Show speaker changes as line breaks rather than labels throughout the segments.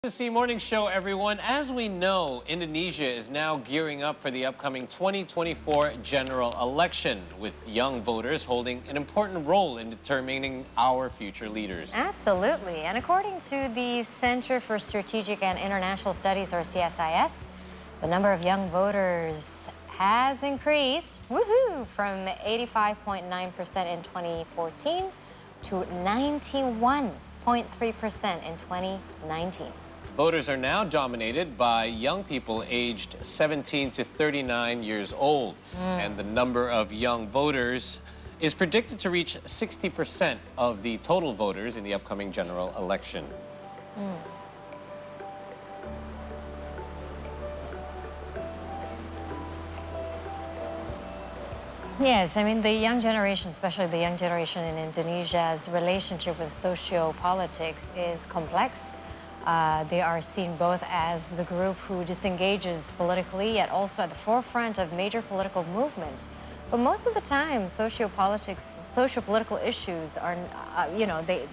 The C Morning Show, everyone. As we know, Indonesia is now gearing up for the upcoming 2024 general election, with young voters holding an important role in determining our future leaders.
Absolutely. And according to the Center for Strategic and International Studies, or CSIS, the number of young voters has increased, woohoo, from 85.9% in 2014 to 91.3% in 2019.
Voters are now dominated by young people aged 17 to 39 years old. And the number of young voters is predicted to reach 60% of the total voters in the upcoming general election.
Yes, I mean, the young generation, especially the young generation in Indonesia's relationship with sociopolitics is complex. They are seen both as the group who disengages politically, yet also at the forefront of major political movements. But most of the time, sociopolitical issues are, the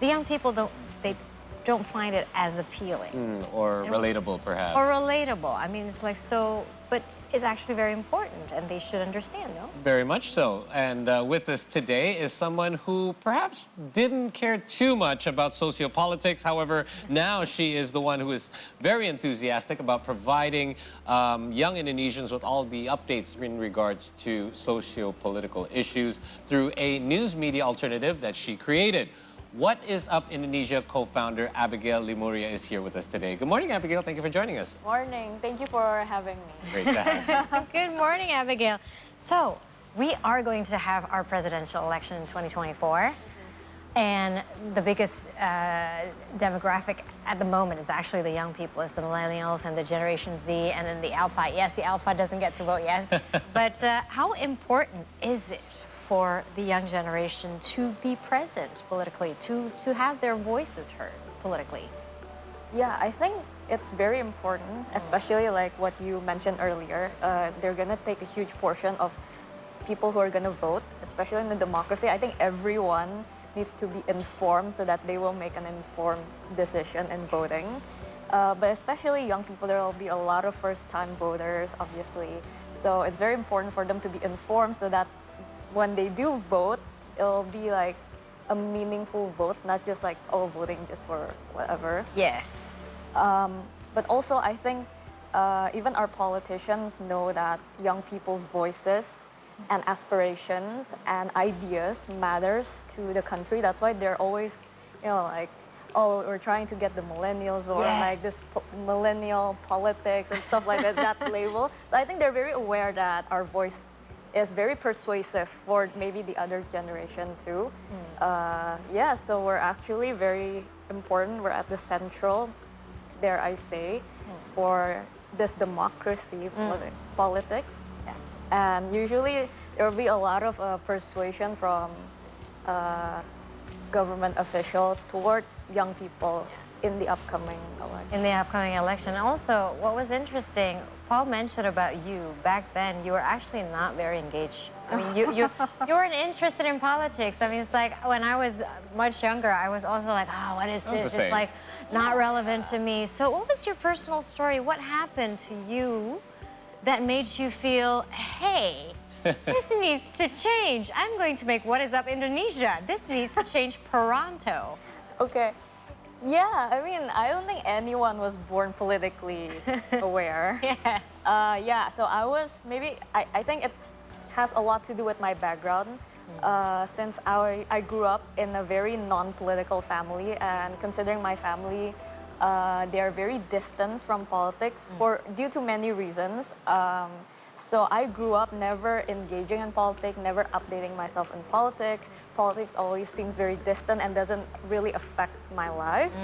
young people don't find it as appealing.
Or relatable, perhaps.
Or relatable. I mean, it's like so, but it's actually very important, and they should understand, no?
Very much so. And with us today is someone who perhaps didn't care too much about sociopolitics. However, now she is the one who is very enthusiastic about providing young Indonesians with all the updates in regards to sociopolitical issues through a news media alternative that she created. What is Up Indonesia co-founder Abigail Limuria is here with us today. Good morning, Abigail. Thank you for joining us.
Morning. Thank you for having me.
Great to have you.
Good morning, Abigail. So, we are going to have our presidential election in 2024. And the biggest demographic at the moment is actually the young people. It's the millennials and the Generation Z and then the Alpha. Yes, the Alpha doesn't get to vote yet. But how important is it for the young generation to be present politically, to have their voices heard politically?
Yeah, I think it's very important, especially like what you mentioned earlier. They're going to take a huge portion of people who are going to vote, especially in the democracy. I think everyone needs to be informed so that they will make an informed decision in voting. But especially young people, there will be a lot of first-time voters, obviously. So it's very important for them to be informed so that when they do vote, it'll be like a meaningful vote, not just like, oh, voting just for whatever.
Yes.
But also, I think even our politicians know that young people's voices and aspirations and ideas matters to the country. That's why they're always, like, oh, we're trying to get the millennials or like this millennial politics and stuff like that, that label. So I think they're very aware that our voice is very persuasive for maybe the other generation too. Yeah, so we're actually very important. We're at the central, dare I say, for this democracy politics.
Yeah.
And usually there will be a lot of persuasion from government official towards young people in the upcoming election.
In the upcoming election. Also, what was interesting, Paul mentioned about you back then, you were actually not very engaged. I mean, you weren't interested in politics. I mean, it's like when I was much younger, I was also like, oh, what is this? It's like not relevant to me. So what was your personal story? What happened to you that made you feel, hey, this needs to change. I'm going to make What Is Up Indonesia. This needs to change pronto.
Okay. Yeah, I mean, I don't think anyone was born politically aware.
Yes.
Yeah, so I think it has a lot to do with my background. Since I grew up in a very non-political family, and considering my family, they are very distant from politics due to many reasons. So I grew up never engaging in politics, never updating myself in politics. Politics always seems very distant and doesn't really affect my life.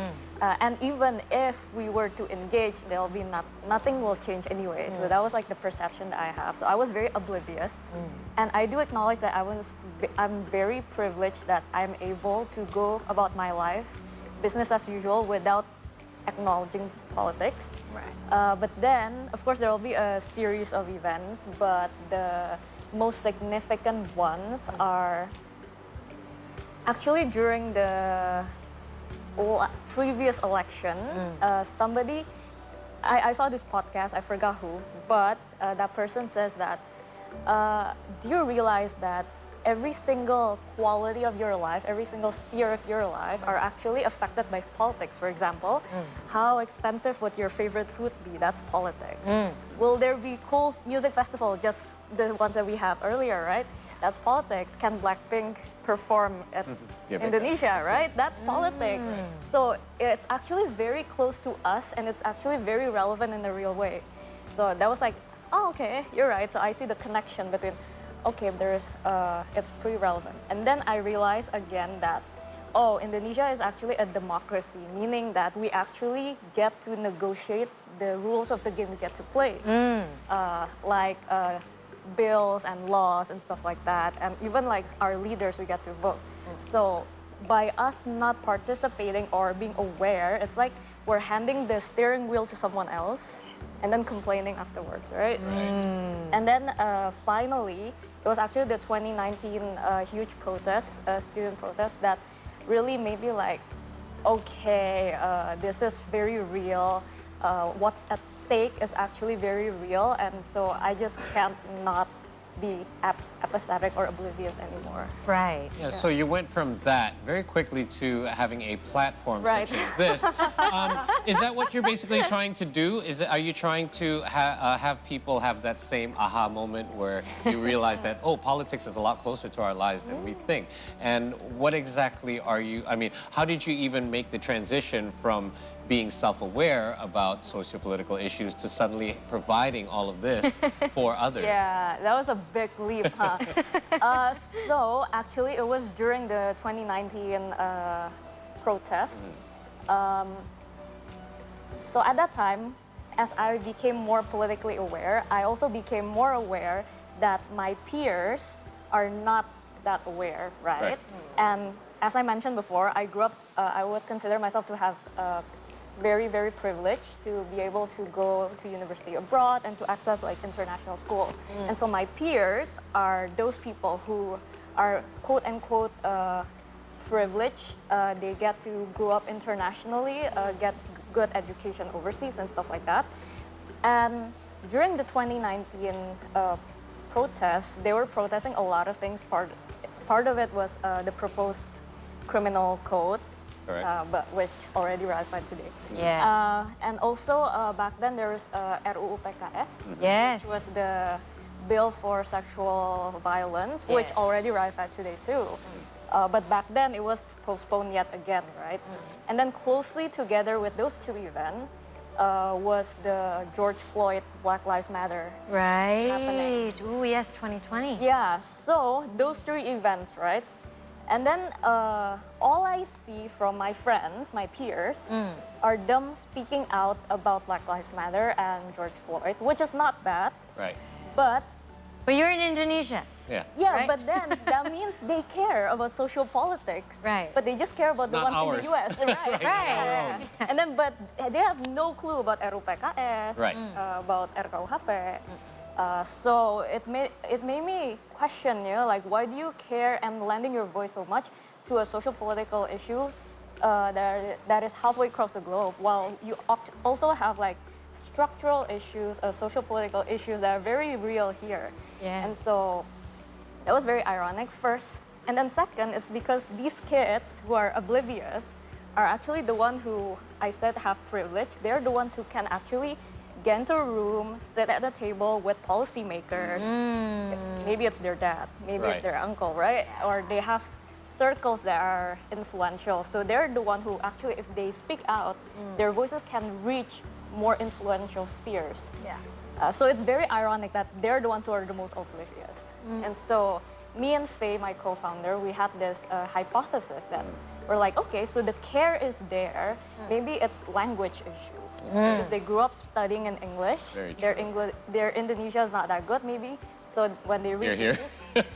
And even if we were to engage, there'll be nothing will change anyway. So that was like the perception that I have. So I was very oblivious. And I do acknowledge that I'm very privileged that I'm able to go about my life, business as usual, without acknowledging politics.
Right.
But then, of course, there will be a series of events, but the most significant ones are actually during the previous election, somebody, I saw this podcast, I forgot who, but that person says that, do you realize that every single quality of your life, every single sphere of your life are actually affected by politics? For example, how expensive would your favorite food be? That's politics. Will there be cool music festival, just the ones that we have earlier, right? That's politics. Can Blackpink perform at Indonesia, right? That's politics. So it's actually very close to us, and it's actually very relevant in a real way. So that was like, oh, okay, you're right. So I see the connection between, okay, it's pretty relevant. And then I realized again that, oh, Indonesia is actually a democracy, meaning that we actually get to negotiate the rules of the game we get to play. Like bills and laws and stuff like that. And even like our leaders, we get to vote. So by us not participating or being aware, it's like we're handing the steering wheel to someone else and then complaining afterwards, right? And then finally, it was actually the 2019 huge protest, student protest, that really made me like, okay, this is very real. What's at stake is actually very real, and so I just can't not be apathetic or oblivious anymore.
Right.
Yeah, so you went from that very quickly to having a platform
Right.
such as this. Is that what you're basically trying to do? Are you trying to have people have that same aha moment where you realize that, oh, politics is a lot closer to our lives than we think? And what exactly are you, I mean, how did you even make the transition from being self-aware about sociopolitical issues to suddenly providing all of this for others?
Yeah, that was a big leap, huh? So actually, it was during the 2019 protest. So at that time, as I became more politically aware, I also became more aware that my peers are not that aware, right? And as I mentioned before, I grew up, I would consider myself to have very, very privileged to be able to go to university abroad and to access like international school. And so my peers are those people who are quote unquote privileged. They get to grow up internationally, get good education overseas and stuff like that. And during the 2019 protests, they were protesting a lot of things. Part of it was the proposed criminal code, but which already ratified today.
Yes.
And also back then there was RUU PKS,
Yes.
which was the bill for sexual violence, which
Yes.
already ratified today too. But back then it was postponed yet again, right? And then closely together with those two events was the George Floyd Black Lives Matter.
Right. Ooh, yes, 2020.
Yeah, so those three events, right? And then all I see from my friends, my peers, are them speaking out about Black Lives Matter and George Floyd, which is not bad.
Right.
But
But you're in Indonesia.
Yeah.
yeah,
Right?
but then that means they care about social politics.
Right.
But they just care about the
Not
ones in the
ours.
US. Right.
Right.
Yeah. And then, but they have no clue about RUU PKS,
Right.
about RKUHP. So it made me question, you know, like why do you care and lending your voice so much to a social political issue that is halfway across the globe, while you also have like structural issues, social political issues that are very real here.
Yes.
And so that was very ironic first. And then second, it's because these kids who are oblivious are actually the one who I said have privilege. They're the ones who can actually get into a room, sit at the table with policymakers. Maybe it's their dad, maybe it's
Right.
their uncle, right? Or they have circles that are influential. So they're the one who actually, if they speak out, their voices can reach more influential spheres.
Yeah.
So it's very ironic that they're the ones who are the most oblivious. And so me and Faye, my co-founder, we had this hypothesis that we're like, okay, so the care is there. Maybe it's language issues. Because they grew up studying in English.
Very
Their Indonesia is not that good, maybe. So when they read
You're here.
English,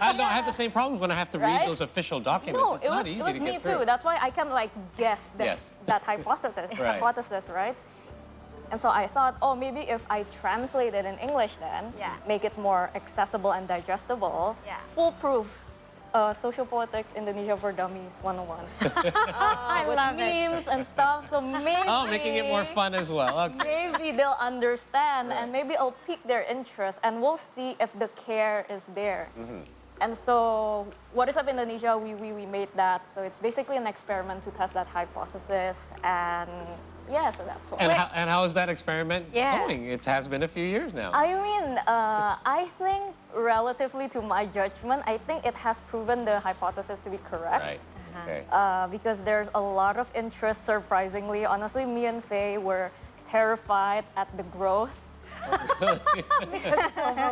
I have the same problems when I have to read
Right?
those official documents.
no,
It's
it
not
was,
easy
it was
to
me
get through.
too. That's why I can like guess that,
Yes.
that hypothesis,
Right.
hypothesis, right? And so I thought, oh, maybe if I translate it in English then,
Yeah.
make it more accessible and digestible,
Yeah.
foolproof Sociopolitics Indonesia for Dummies 101.
I
with
love it.
memes and stuff. So maybe
Oh, making it more fun as well. Okay.
maybe they'll understand
Right.
and maybe it'll pique their interest and we'll see if the care is there.
Mm-hmm.
And so What Is Up Indonesia, we made that. So it's basically an experiment to test that hypothesis. And yeah, so that's what.
And how is that experiment
Yeah.
going? It has been a few years now.
I mean, I think relatively to my judgment, I think it has proven the hypothesis to be correct.
Right. Okay.
Because there's a lot of interest, surprisingly. Honestly, me and Faye were terrified at the growth.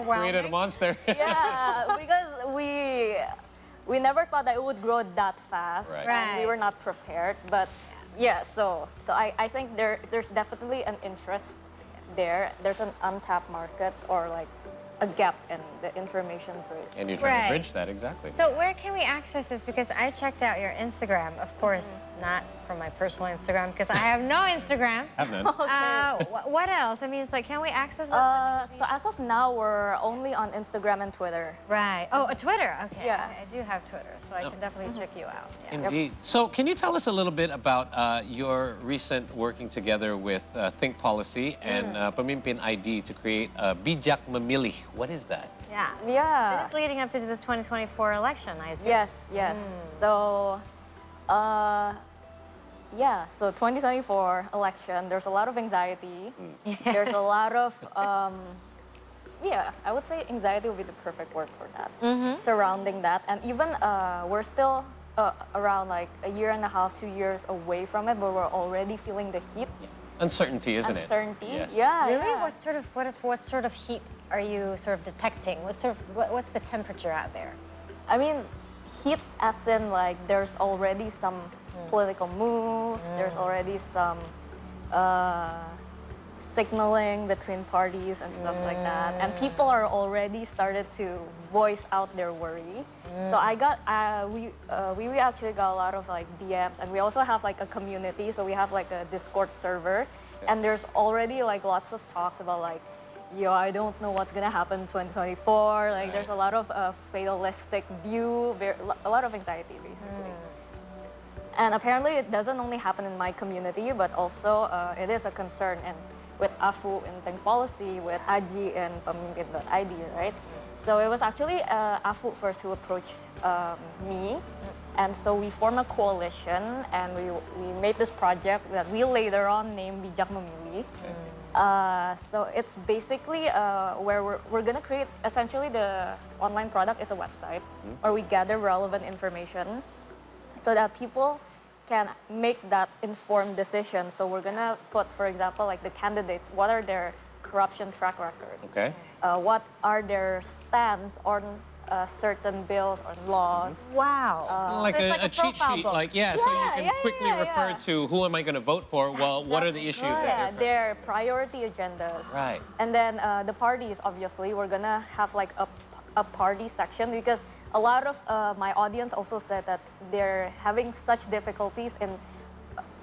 Created a monster.
Yeah, because we never thought that it would grow that fast.
Right.
And we were not prepared. But yeah, so I think there's definitely an interest there. There's an untapped market or like a gap in the information bridge.
And you're trying
Right.
to bridge that, exactly.
So where can we access this? Because I checked out your Instagram, of course, not from my personal Instagram, because I have no Instagram.
Have none.
What else? I mean, it's like, can we access what's
So as of now, we're only on Instagram and Twitter.
Right. Oh, Twitter. Okay.
Yeah.
I do have Twitter, so I can definitely check you out. Yeah.
Indeed. So can you tell us a little bit about your recent working together with Think Policy and Pemimpin ID to create Bijak Memilih? What is that?
Yeah.
Yeah.
This is leading up to the 2024 election, I assume.
Yes. So, so 2024 election, there's a lot of anxiety. There's a lot of, I would say anxiety would be the perfect word for that, surrounding that. And even we're still around like a year and a half, 2 years away from it, but we're already feeling the heat.
Uncertainty, isn't
Uncertainty.
it? Yes.
Yeah.
Really?
yeah.
What sort of heat are you sort of detecting? What's the temperature out there?
I mean, heat as in like there's already some political moves, there's already some signaling between parties and stuff like that. And people are already started to voice out their worry. So we actually got a lot of like DMs, and we also have like a community. So we have like a Discord server, and there's already like lots of talks about like, yo, I don't know what's gonna happen in 2024. Like there's a lot of fatalistic view, a lot of anxiety basically. And apparently it doesn't only happen in my community, but also it is a concern with AFU in Think Policy, with Aji and Pemimpin.id, right? So it was actually AFU first who approached me. And so we formed a coalition and we made this project that we later on named Bijak Memilih. So it's basically where we're gonna create, essentially the online product is a website where we gather relevant information so that people can make that informed decision. So we're gonna put, for example, like the candidates, what are their corruption track records?
Okay.
What are their stance on certain bills or laws?
Wow.
Like
So it's
a cheat
profile
sheet,
book.
so you can quickly refer to who am I going to vote for? Well, what are the issues
Yeah,
that they're
their priority agendas.
Right.
And then the parties, obviously, we're gonna have like a party section because a lot of my audience also said that they're having such difficulties in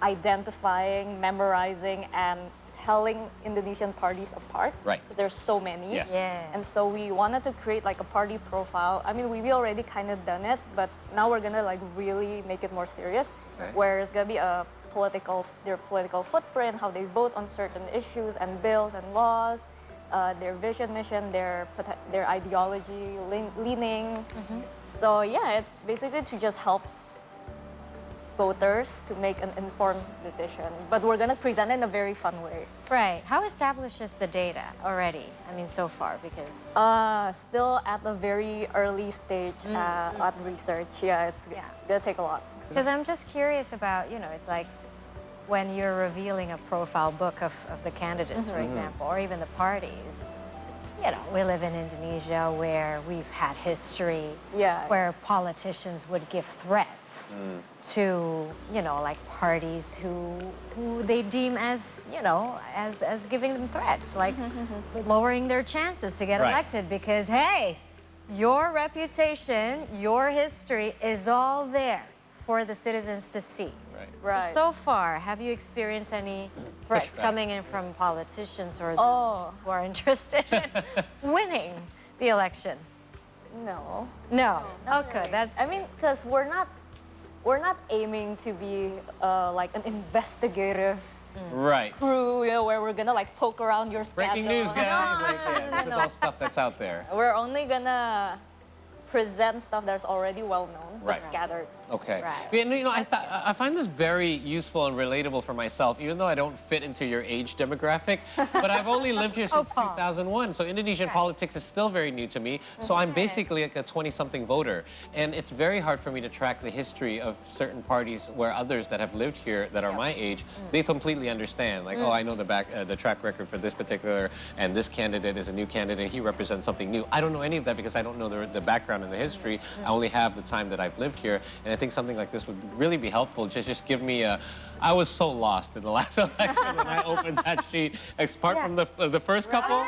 identifying, memorizing, and telling Indonesian parties apart.
Right.
There's so many.
Yes.
Yeah.
And so we wanted to create like a party profile. I mean, we already kind of done it, but now we're gonna like really make it more serious,
Right.
where it's gonna be their political footprint, how they vote on certain issues and bills and laws, their vision, mission, their ideology, leaning. So yeah, it's basically to just help voters to make an informed decision. But we're gonna present it in a very fun way.
Right. How established is the data already? I mean, so far, because
Still at a very early stage at research. Yeah, it's gonna take a lot.
because I'm just curious about, it's like when you're revealing a profile book of the candidates, for example, or even the parties. We live in Indonesia where we've had history where politicians would give threats to, like parties who they deem as, as giving them threats, like lowering their chances to get
Right.
elected because, hey, your reputation, your history is all there for the citizens to see.
Right.
So far, have you experienced any threats
Pushback.
coming in from politicians or those who are interested in winning the election?
No.
No.
Not
Okay,
really.
that's.
I mean, because we're not aiming to be like an investigative
Right.
crew, where we're gonna like poke around your scandal.
Breaking news, guys. Like, yeah, this is all stuff that's out there.
We're only gonna present stuff that's already well known, but
Right.
scattered.
Okay.
Right.
You know, I find this very useful and relatable for myself, even though I don't fit into your age demographic. But I've only lived here since
Paul.
2001, so Indonesian politics is still very new to me. So I'm basically like a 20-something voter, and it's very hard for me to track the history of certain parties where others that have lived here that are my age, they completely understand. Like, oh, I know the track record for this particular, and this candidate is a new candidate. He represents something new. I don't know any of that because I don't know the background and the history. I only have the time that I've lived here, and I think something like this would really be helpful. Just give me a. I was so lost in the last election when I opened that sheet. Apart from the first couple,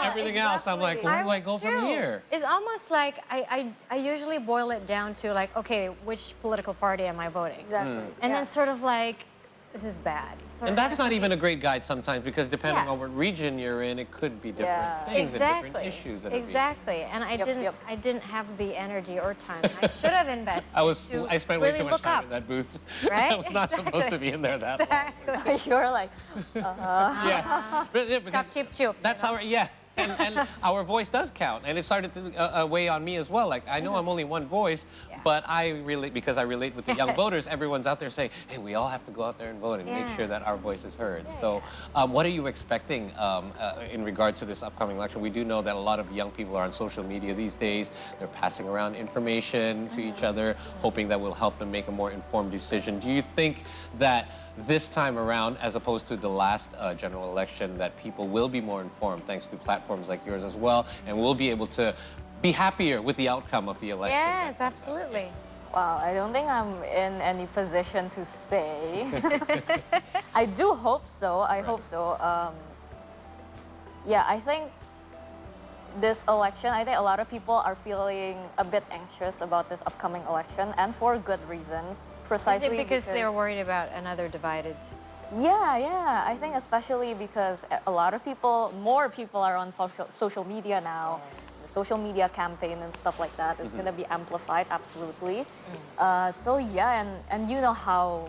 everything else, I'm like, where do I go from here?
It's almost like I usually boil it down to like, okay, which political party am I voting?
Exactly.
And then sort of like, this is bad.
And that's not even a great guide sometimes because depending
Yeah.
on what region you're in, it could be different
Yeah.
things and
Exactly.
different issues. in a region.
Exactly. And
Yep.
I didn't have the energy or time. I should have invested.
I spent way
really
too much
look
time
up.
in that booth.
Right?
I was not supposed to be in there that
Exactly.
You're like,
long. Yeah. Because
Chop, chip, chip.
that's our, yeah. And our voice does count. And it started to weigh on me as well. Like, I know I'm only one voice,
Yeah.
but because I relate with the young voters, everyone's out there saying, hey, we all have to go out there and vote and make
Yeah.
sure that our voice is heard. So what are you expecting in regard to this upcoming election? We do know that a lot of young people are on social media these days. They're passing around information to each other, hoping that will help them make a more informed decision. Do you think that this time around, as opposed to the last general election, that people will be more informed thanks to platforms like yours as well, and will be able to be happier with the outcome of the election?
Yes, absolutely.
wow, I don't think I'm in any position to say. I do hope so. I hope so. Yeah, I think this election, I think a lot of people are feeling a bit anxious about this upcoming election, and for good reasons.
Is
Precisely
it because they're worried about another divided?
Yeah. I think especially because a lot of people, more people are on social media now. The social media campaign and stuff like that is going to be amplified, absolutely. So yeah, and you know how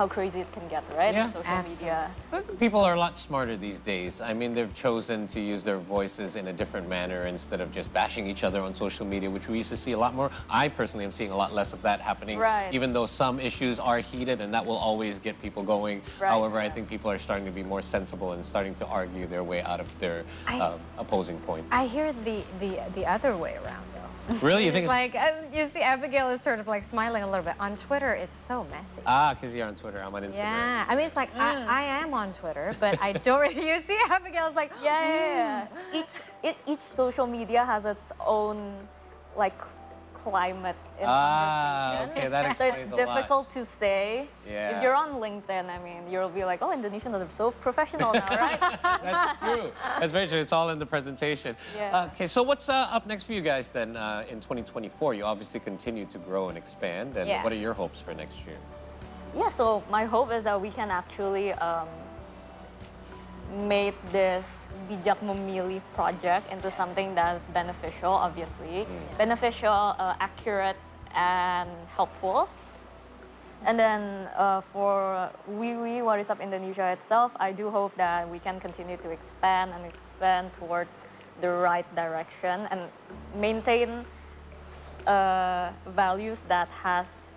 crazy it can get, right?
Yeah.
On social
Absolutely.
media.
But people are a lot smarter these days. I mean, they've chosen to use their voices in a different manner instead of just bashing each other on social media, which we used to see a lot more. I personally am seeing a lot less of that happening,
Right.
even though some issues are heated and that will always get people going.
Right.
However, I think people are starting to be more sensible and starting to argue their way out of their opposing points.
I hear the other way around though.
Really? You
It's
think it's...
like you see, Abigail is sort of like smiling a little bit. On Twitter, it's so messy.
because you're on Twitter. I'm on Instagram.
Yeah, I mean, it's like I am on Twitter, but I don't. Really, you see, Abigail's like,
Yeah. Each social media has its own like climate in conversation.
Okay, that
So
explains
it's
a lot.
difficult to say.
Yeah.
If you're on LinkedIn, I mean, you'll be like, oh, Indonesians are so professional now, right?
That's true. That's very true. It's all in the presentation.
Yeah.
Okay, so what's up next for you guys then in 2024? You obviously continue to grow and expand. And
Yeah.
what are your hopes for next year?
Yeah, so my hope is that we can actually make this bijak memilih project into something that's beneficial, obviously. Beneficial, accurate, and helpful. And then for What Is Up Indonesia itself, I do hope that we can continue to expand towards the right direction and maintain values that has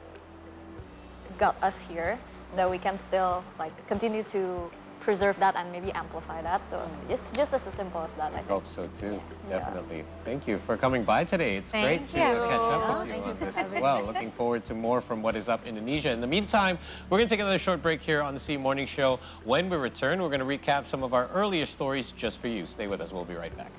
got us here, that we can still like continue to preserve that and maybe amplify that. So it's just as simple as that, I
I
think.
hope so too.
Yeah.
Definitely. Thank you for coming by today. It's great
Thank
to
you.
catch up with
Thank
you
you
on
for
this
having
as well. Looking forward to more from What Is Up Indonesia. In the meantime, we're going to take another short break here on the C Morning Show. When we return, we're going to recap some of our earlier stories just for you. Stay with us. We'll be right back.